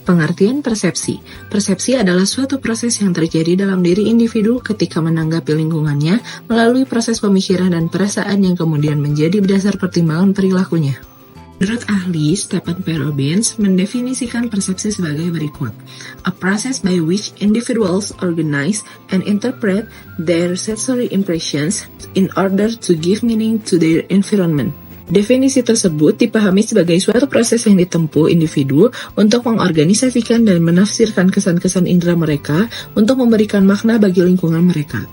Pengertian persepsi. Persepsi adalah suatu proses yang terjadi dalam diri individu ketika menanggapi lingkungannya melalui proses pemikiran dan perasaan yang kemudian menjadi dasar pertimbangan perilakunya. Menurut ahli, Stephen P. Robbins mendefinisikan persepsi sebagai berikut. A process by which individuals organize and interpret their sensory impressions in order to give meaning to their environment. Definisi tersebut dipahami sebagai suatu proses yang ditempuh individu untuk mengorganisasikan dan menafsirkan kesan-kesan indera mereka untuk memberikan makna bagi lingkungan mereka.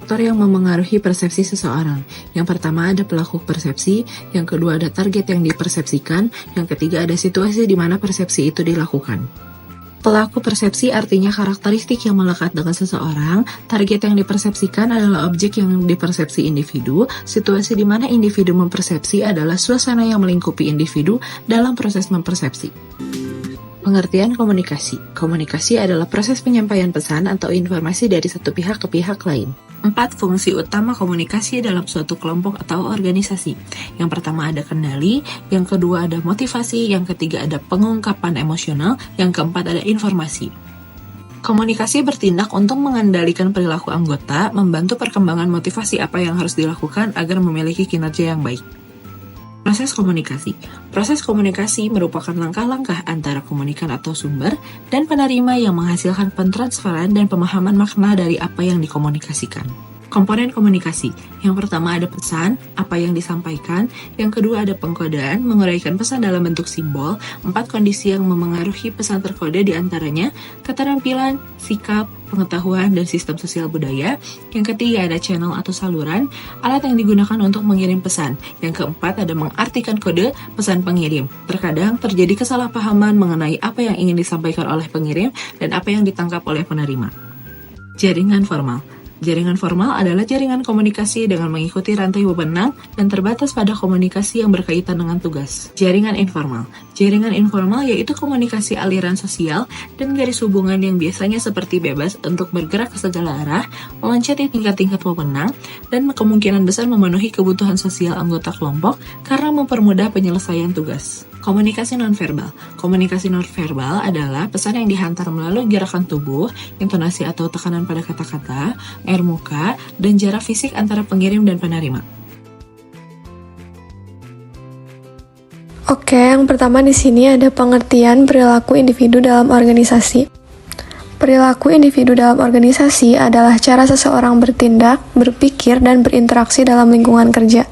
Faktor yang memengaruhi persepsi seseorang. Yang pertama ada pelaku persepsi, yang kedua ada target yang dipersepsikan, yang ketiga ada situasi di mana persepsi itu dilakukan. Pelaku persepsi artinya karakteristik yang melekat dengan seseorang, target yang dipersepsikan adalah objek yang dipersepsi individu, situasi di mana individu mempersepsi adalah suasana yang melingkupi individu dalam proses mempersepsi. Pengertian komunikasi. Komunikasi adalah proses penyampaian pesan atau informasi dari satu pihak ke pihak lain. 4 fungsi utama komunikasi dalam suatu kelompok atau organisasi. Yang pertama ada kendali, yang kedua ada motivasi, yang ketiga ada pengungkapan emosional, yang keempat ada informasi. Komunikasi bertindak untuk mengendalikan perilaku anggota, membantu perkembangan motivasi apa yang harus dilakukan agar memiliki kinerja yang baik. Proses komunikasi. Proses komunikasi merupakan langkah-langkah antara komunikan atau sumber dan penerima yang menghasilkan pentransferan dan pemahaman makna dari apa yang dikomunikasikan. Komponen komunikasi. Yang pertama ada pesan, apa yang disampaikan. Yang kedua ada pengkodaan, menguraikan pesan dalam bentuk simbol. 4 kondisi yang memengaruhi pesan terkode diantaranya keterampilan, sikap, pengetahuan, dan sistem sosial budaya. Yang ketiga ada channel atau saluran, alat yang digunakan untuk mengirim pesan. Yang keempat ada mengartikan kode pesan pengirim. Terkadang terjadi kesalahpahaman mengenai apa yang ingin disampaikan oleh pengirim dan apa yang ditangkap oleh penerima. Jaringan formal. Jaringan formal adalah jaringan komunikasi dengan mengikuti rantai wewenang dan terbatas pada komunikasi yang berkaitan dengan tugas. Jaringan informal. Jaringan informal yaitu komunikasi aliran sosial dan garis hubungan yang biasanya seperti bebas untuk bergerak ke segala arah, meloncati tingkat-tingkat wewenang, dan kemungkinan besar memenuhi kebutuhan sosial anggota kelompok karena mempermudah penyelesaian tugas. Komunikasi nonverbal. Komunikasi nonverbal adalah pesan yang dihantar melalui gerakan tubuh, intonasi atau tekanan pada kata-kata, air muka, dan jarak fisik antara pengirim dan penerima. Oke, yang pertama di sini ada pengertian perilaku individu dalam organisasi. Perilaku individu dalam organisasi adalah cara seseorang bertindak, berpikir, dan berinteraksi dalam lingkungan kerja.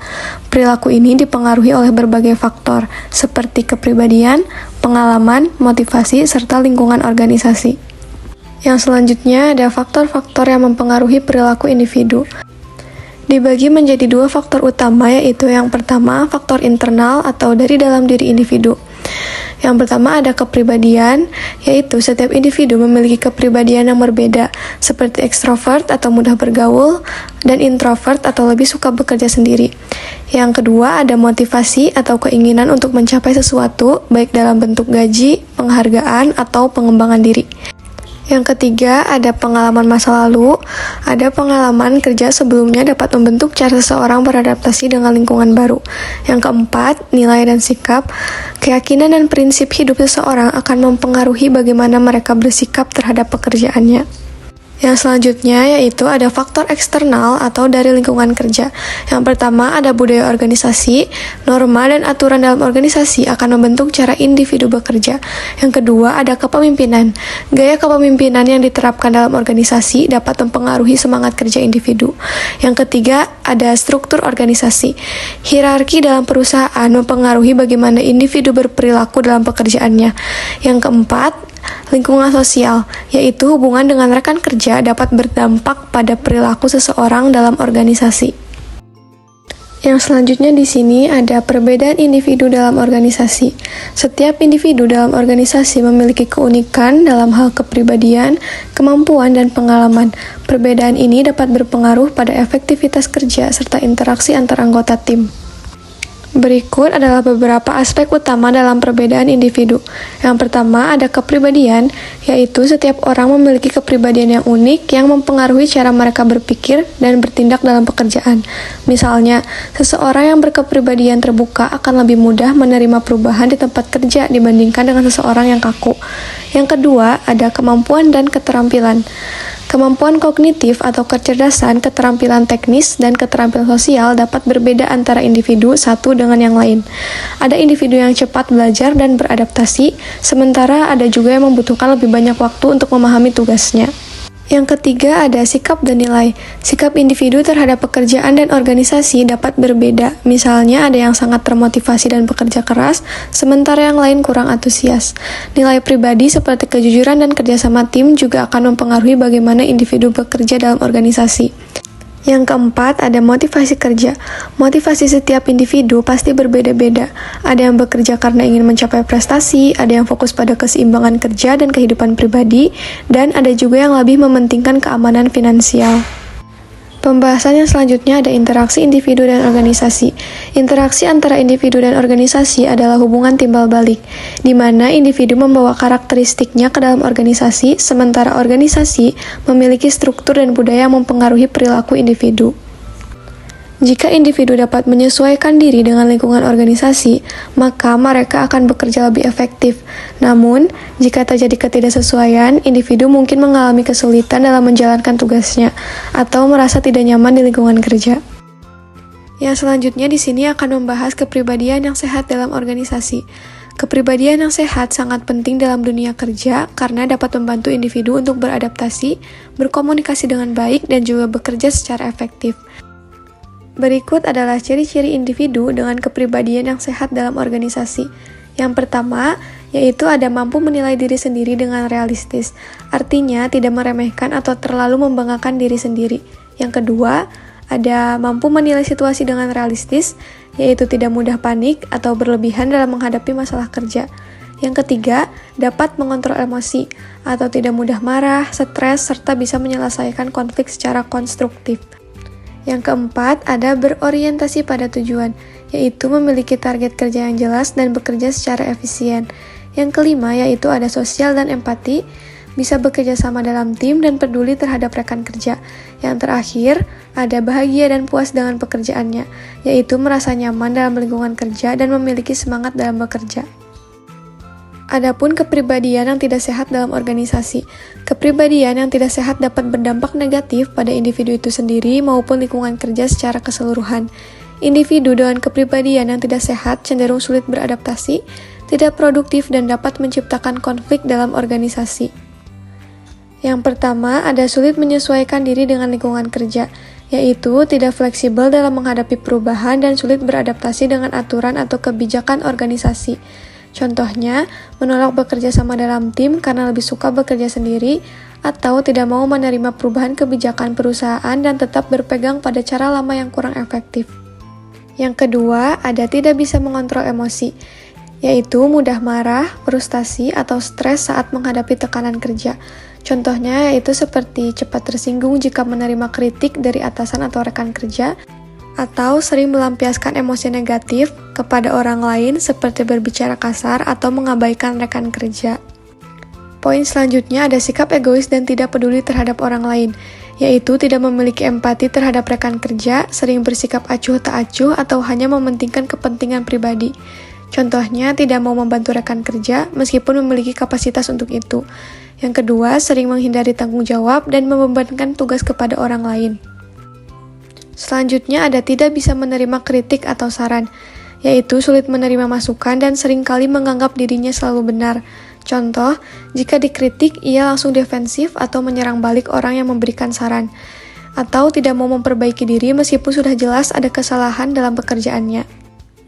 Perilaku ini dipengaruhi oleh berbagai faktor, seperti kepribadian, pengalaman, motivasi, serta lingkungan organisasi. Yang selanjutnya ada faktor-faktor yang mempengaruhi perilaku individu. Dibagi menjadi 2 faktor utama, yaitu yang pertama faktor internal atau dari dalam diri individu. Yang pertama ada kepribadian, yaitu setiap individu memiliki kepribadian yang berbeda, seperti ekstrovert atau mudah bergaul, dan introvert atau lebih suka bekerja sendiri. Yang kedua ada motivasi atau keinginan untuk mencapai sesuatu, baik dalam bentuk gaji, penghargaan, atau pengembangan diri. Yang ketiga, ada pengalaman masa lalu. Ada pengalaman kerja sebelumnya dapat membentuk cara seseorang beradaptasi dengan lingkungan baru. Yang keempat, nilai dan sikap. Keyakinan dan prinsip hidup seseorang akan mempengaruhi bagaimana mereka bersikap terhadap pekerjaannya. Yang selanjutnya yaitu ada faktor eksternal atau dari lingkungan kerja. Yang pertama ada budaya organisasi, norma dan aturan dalam organisasi akan membentuk cara individu bekerja. Yang kedua ada kepemimpinan. Gaya kepemimpinan yang diterapkan dalam organisasi dapat mempengaruhi semangat kerja individu. Yang ketiga ada struktur organisasi. Hierarki dalam perusahaan mempengaruhi bagaimana individu berperilaku dalam pekerjaannya. Yang keempat, lingkungan sosial, yaitu hubungan dengan rekan kerja dapat berdampak pada perilaku seseorang dalam organisasi. Yang selanjutnya di sini ada perbedaan individu dalam organisasi. Setiap individu dalam organisasi memiliki keunikan dalam hal kepribadian, kemampuan, dan pengalaman. Perbedaan ini dapat berpengaruh pada efektivitas kerja serta interaksi antar anggota tim. Berikut adalah beberapa aspek utama dalam perbedaan individu. Yang pertama ada kepribadian, yaitu setiap orang memiliki kepribadian yang unik yang mempengaruhi cara mereka berpikir dan bertindak dalam pekerjaan. Misalnya, seseorang yang berkepribadian terbuka akan lebih mudah menerima perubahan di tempat kerja dibandingkan dengan seseorang yang kaku. Yang kedua ada kemampuan dan keterampilan. Kemampuan kognitif atau kecerdasan, keterampilan teknis, dan keterampilan sosial dapat berbeda antara individu satu dengan yang lain. Ada individu yang cepat belajar dan beradaptasi, sementara ada juga yang membutuhkan lebih banyak waktu untuk memahami tugasnya. Yang ketiga ada sikap dan nilai. Sikap individu terhadap pekerjaan dan organisasi dapat berbeda. Misalnya ada yang sangat termotivasi dan bekerja keras, sementara yang lain kurang antusias. Nilai pribadi seperti kejujuran dan kerjasama tim juga akan mempengaruhi bagaimana individu bekerja dalam organisasi. Yang keempat, ada motivasi kerja. Motivasi setiap individu pasti berbeda-beda. Ada yang bekerja karena ingin mencapai prestasi, ada yang fokus pada keseimbangan kerja dan kehidupan pribadi, dan ada juga yang lebih mementingkan keamanan finansial. Pembahasan yang selanjutnya ada interaksi individu dan organisasi. Interaksi antara individu dan organisasi adalah hubungan timbal balik, di mana individu membawa karakteristiknya ke dalam organisasi, sementara organisasi memiliki struktur dan budaya yang mempengaruhi perilaku individu. Jika individu dapat menyesuaikan diri dengan lingkungan organisasi, maka mereka akan bekerja lebih efektif. Namun, jika terjadi ketidaksesuaian, individu mungkin mengalami kesulitan dalam menjalankan tugasnya atau merasa tidak nyaman di lingkungan kerja. Yang selanjutnya di sini akan membahas kepribadian yang sehat dalam organisasi. Kepribadian yang sehat sangat penting dalam dunia kerja karena dapat membantu individu untuk beradaptasi, berkomunikasi dengan baik, dan juga bekerja secara efektif. Berikut adalah ciri-ciri individu dengan kepribadian yang sehat dalam organisasi. Yang pertama, yaitu ada mampu menilai diri sendiri dengan realistis, artinya tidak meremehkan atau terlalu membanggakan diri sendiri. Yang kedua, ada mampu menilai situasi dengan realistis, yaitu tidak mudah panik atau berlebihan dalam menghadapi masalah kerja. Yang ketiga, dapat mengontrol emosi, atau tidak mudah marah, stres, serta bisa menyelesaikan konflik secara konstruktif. Yang keempat, ada berorientasi pada tujuan, yaitu memiliki target kerja yang jelas dan bekerja secara efisien. Yang kelima, yaitu ada sosial dan empati, bisa bekerja sama dalam tim dan peduli terhadap rekan kerja. Yang terakhir, ada bahagia dan puas dengan pekerjaannya, yaitu merasa nyaman dalam lingkungan kerja dan memiliki semangat dalam bekerja. Adapun kepribadian yang tidak sehat dalam organisasi. Kepribadian yang tidak sehat dapat berdampak negatif pada individu itu sendiri maupun lingkungan kerja secara keseluruhan. Individu dengan kepribadian yang tidak sehat cenderung sulit beradaptasi, tidak produktif, dan dapat menciptakan konflik dalam organisasi. Yang pertama, ada sulit menyesuaikan diri dengan lingkungan kerja, yaitu tidak fleksibel dalam menghadapi perubahan dan sulit beradaptasi dengan aturan atau kebijakan organisasi. Contohnya, menolak bekerja sama dalam tim karena lebih suka bekerja sendiri, atau tidak mau menerima perubahan kebijakan perusahaan dan tetap berpegang pada cara lama yang kurang efektif. Yang kedua, ada tidak bisa mengontrol emosi, yaitu mudah marah, frustasi, atau stres saat menghadapi tekanan kerja. Contohnya yaitu seperti cepat tersinggung jika menerima kritik dari atasan atau rekan kerja, atau sering melampiaskan emosi negatif kepada orang lain seperti berbicara kasar atau mengabaikan rekan kerja. Poin selanjutnya ada sikap egois dan tidak peduli terhadap orang lain, yaitu tidak memiliki empati terhadap rekan kerja, sering bersikap acuh tak acuh atau hanya mementingkan kepentingan pribadi. Contohnya tidak mau membantu rekan kerja meskipun memiliki kapasitas untuk itu. Yang kedua, sering menghindari tanggung jawab dan membebankan tugas kepada orang lain. Selanjutnya ada tidak bisa menerima kritik atau saran, yaitu sulit menerima masukan dan seringkali menganggap dirinya selalu benar. Contoh, jika dikritik, ia langsung defensif atau menyerang balik orang yang memberikan saran, atau tidak mau memperbaiki diri meskipun sudah jelas ada kesalahan dalam pekerjaannya.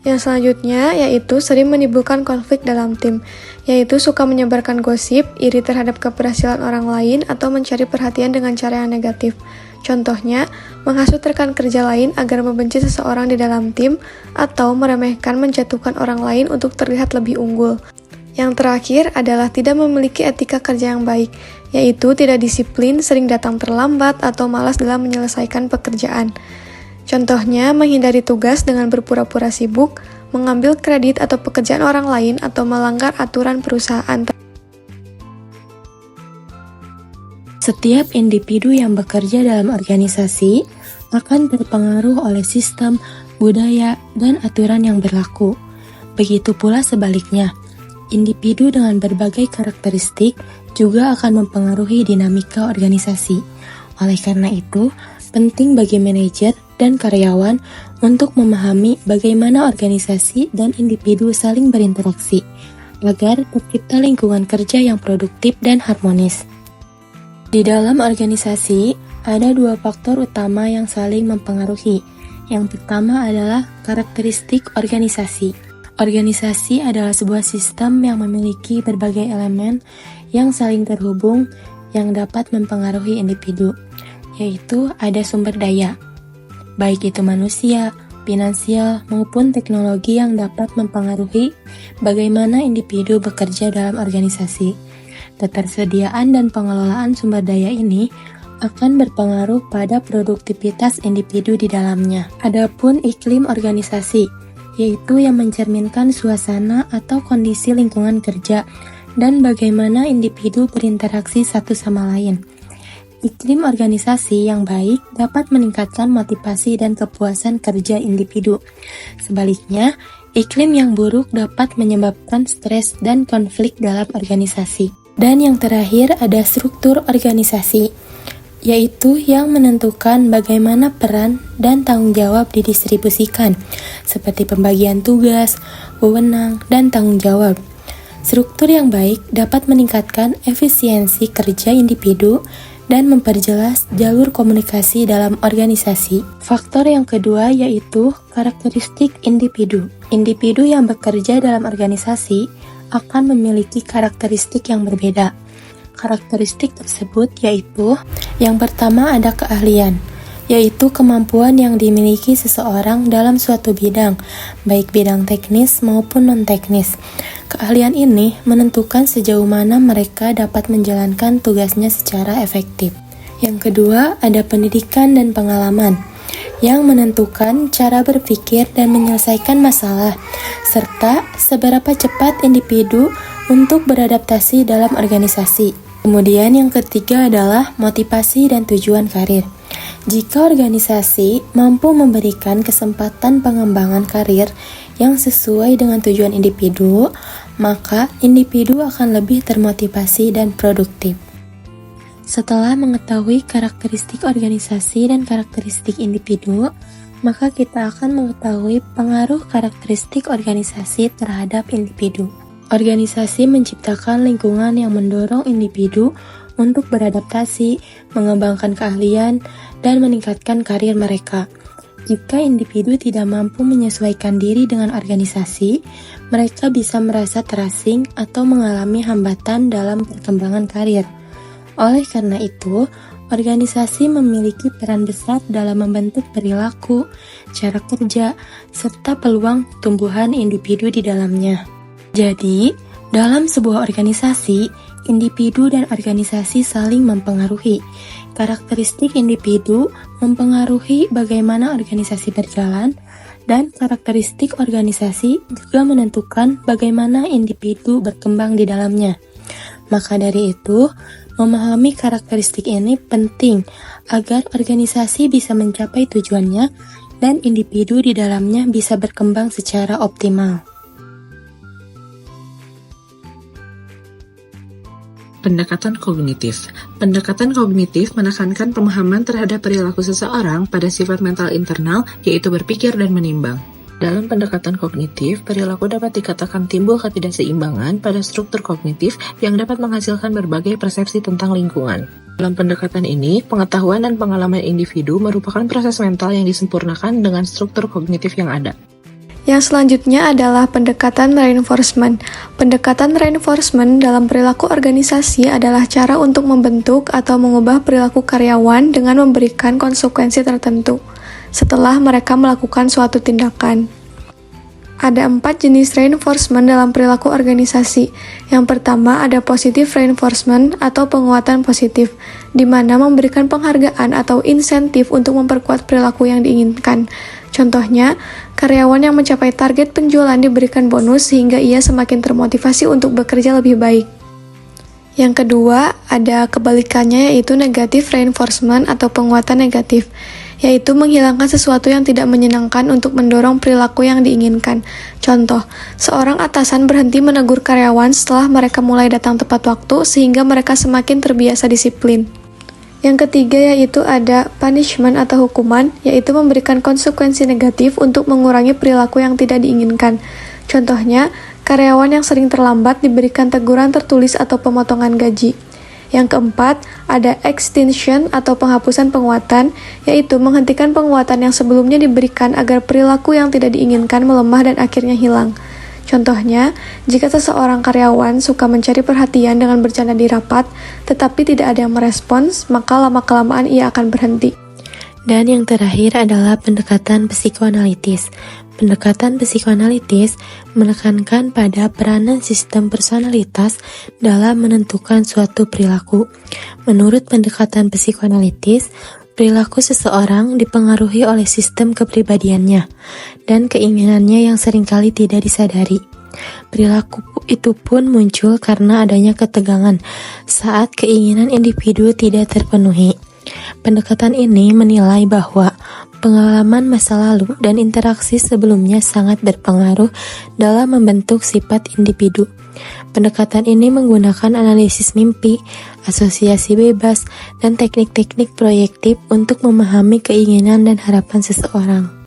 Yang selanjutnya yaitu sering menimbulkan konflik dalam tim, yaitu suka menyebarkan gosip, iri terhadap keberhasilan orang lain, atau mencari perhatian dengan cara yang negatif. Contohnya, menghasut rekan kerja lain agar membenci seseorang di dalam tim, atau meremehkan menjatuhkan orang lain untuk terlihat lebih unggul. Yang terakhir adalah tidak memiliki etika kerja yang baik, yaitu tidak disiplin, sering datang terlambat, atau malas dalam menyelesaikan pekerjaan. Contohnya, menghindari tugas dengan berpura-pura sibuk, mengambil kredit atau pekerjaan orang lain, atau melanggar aturan perusahaan. Setiap individu yang bekerja dalam organisasi akan terpengaruh oleh sistem, budaya, dan aturan yang berlaku. Begitu pula sebaliknya, individu dengan berbagai karakteristik juga akan mempengaruhi dinamika organisasi. Oleh karena itu, penting bagi manajer dan karyawan untuk memahami bagaimana organisasi dan individu saling berinteraksi agar tercipta lingkungan kerja yang produktif dan harmonis. Di dalam organisasi, ada dua faktor utama yang saling mempengaruhi. Yang pertama adalah karakteristik organisasi. Organisasi adalah sebuah sistem yang memiliki berbagai elemen yang saling terhubung yang dapat mempengaruhi individu, yaitu ada sumber daya, baik itu manusia, finansial, maupun teknologi yang dapat mempengaruhi bagaimana individu bekerja dalam organisasi. Ketersediaan dan pengelolaan sumber daya ini akan berpengaruh pada produktivitas individu di dalamnya. Adapun iklim organisasi, yaitu yang mencerminkan suasana atau kondisi lingkungan kerja dan bagaimana individu berinteraksi satu sama lain. Iklim organisasi yang baik dapat meningkatkan motivasi dan kepuasan kerja individu. Sebaliknya, iklim yang buruk dapat menyebabkan stres dan konflik dalam organisasi. Dan yang terakhir ada struktur organisasi, yaitu yang menentukan bagaimana peran dan tanggung jawab didistribusikan, seperti pembagian tugas, wewenang, dan tanggung jawab. Struktur yang baik dapat meningkatkan efisiensi kerja individu dan memperjelas jalur komunikasi dalam organisasi. Faktor yang kedua yaitu karakteristik individu. Individu yang bekerja dalam organisasi akan memiliki karakteristik yang berbeda. Karakteristik tersebut yaitu, yang pertama ada keahlian, yaitu kemampuan yang dimiliki seseorang dalam suatu bidang, baik bidang teknis maupun non-teknis. Keahlian ini menentukan sejauh mana mereka dapat menjalankan tugasnya secara efektif. Yang kedua, ada pendidikan dan pengalaman, yang menentukan cara berpikir dan menyelesaikan masalah, serta seberapa cepat individu untuk beradaptasi dalam organisasi. Kemudian yang ketiga adalah motivasi dan tujuan karir. Jika organisasi mampu memberikan kesempatan pengembangan karir yang sesuai dengan tujuan individu, maka individu akan lebih termotivasi dan produktif. Setelah mengetahui karakteristik organisasi dan karakteristik individu, maka kita akan mengetahui pengaruh karakteristik organisasi terhadap individu. Organisasi menciptakan lingkungan yang mendorong individu untuk beradaptasi, mengembangkan keahlian, dan meningkatkan karir mereka. Jika individu tidak mampu menyesuaikan diri dengan organisasi, mereka bisa merasa terasing atau mengalami hambatan dalam perkembangan karir. Oleh karena itu, organisasi memiliki peran besar dalam membentuk perilaku, cara kerja, serta peluang tumbuhan individu di dalamnya. Jadi, dalam sebuah organisasi, individu dan organisasi saling mempengaruhi. Karakteristik individu mempengaruhi bagaimana organisasi berjalan, dan karakteristik organisasi juga menentukan bagaimana individu berkembang di dalamnya. Maka dari itu, memahami karakteristik ini penting agar organisasi bisa mencapai tujuannya dan individu di dalamnya bisa berkembang secara optimal. Pendekatan kognitif. Pendekatan kognitif menekankan pemahaman terhadap perilaku seseorang pada sifat mental internal, yaitu berpikir dan menimbang. Dalam pendekatan kognitif, perilaku dapat dikatakan timbul ketidakseimbangan pada struktur kognitif yang dapat menghasilkan berbagai persepsi tentang lingkungan. Dalam pendekatan ini, pengetahuan dan pengalaman individu merupakan proses mental yang disempurnakan dengan struktur kognitif yang ada. Yang selanjutnya adalah pendekatan reinforcement. Pendekatan reinforcement dalam perilaku organisasi adalah cara untuk membentuk atau mengubah perilaku karyawan dengan memberikan konsekuensi tertentu setelah mereka melakukan suatu tindakan. Ada 4 jenis reinforcement dalam perilaku organisasi. Yang pertama ada positive reinforcement atau penguatan positif, di mana memberikan penghargaan atau insentif untuk memperkuat perilaku yang diinginkan. Contohnya, karyawan yang mencapai target penjualan diberikan bonus sehingga ia semakin termotivasi untuk bekerja lebih baik. Yang kedua, ada kebalikannya yaitu negative reinforcement atau penguatan negatif, yaitu menghilangkan sesuatu yang tidak menyenangkan untuk mendorong perilaku yang diinginkan. Contoh, seorang atasan berhenti menegur karyawan setelah mereka mulai datang tepat waktu sehingga mereka semakin terbiasa disiplin. Yang ketiga yaitu ada punishment atau hukuman, yaitu memberikan konsekuensi negatif untuk mengurangi perilaku yang tidak diinginkan. Contohnya, karyawan yang sering terlambat diberikan teguran tertulis atau pemotongan gaji. Yang keempat, ada extinction atau penghapusan penguatan, yaitu menghentikan penguatan yang sebelumnya diberikan agar perilaku yang tidak diinginkan melemah dan akhirnya hilang. Contohnya, jika seseorang karyawan suka mencari perhatian dengan bercanda di rapat, tetapi tidak ada yang merespons, maka lama-kelamaan ia akan berhenti. Dan yang terakhir adalah pendekatan psikoanalitis. Pendekatan psikoanalitis menekankan pada peranan sistem personalitas dalam menentukan suatu perilaku. Menurut pendekatan psikoanalitis, perilaku seseorang dipengaruhi oleh sistem kepribadiannya dan keinginannya yang seringkali tidak disadari. Perilaku itu pun muncul karena adanya ketegangan saat keinginan individu tidak terpenuhi. Pendekatan ini menilai bahwa pengalaman masa lalu dan interaksi sebelumnya sangat berpengaruh dalam membentuk sifat individu. Pendekatan ini menggunakan analisis mimpi, asosiasi bebas, dan teknik-teknik proyektif untuk memahami keinginan dan harapan seseorang.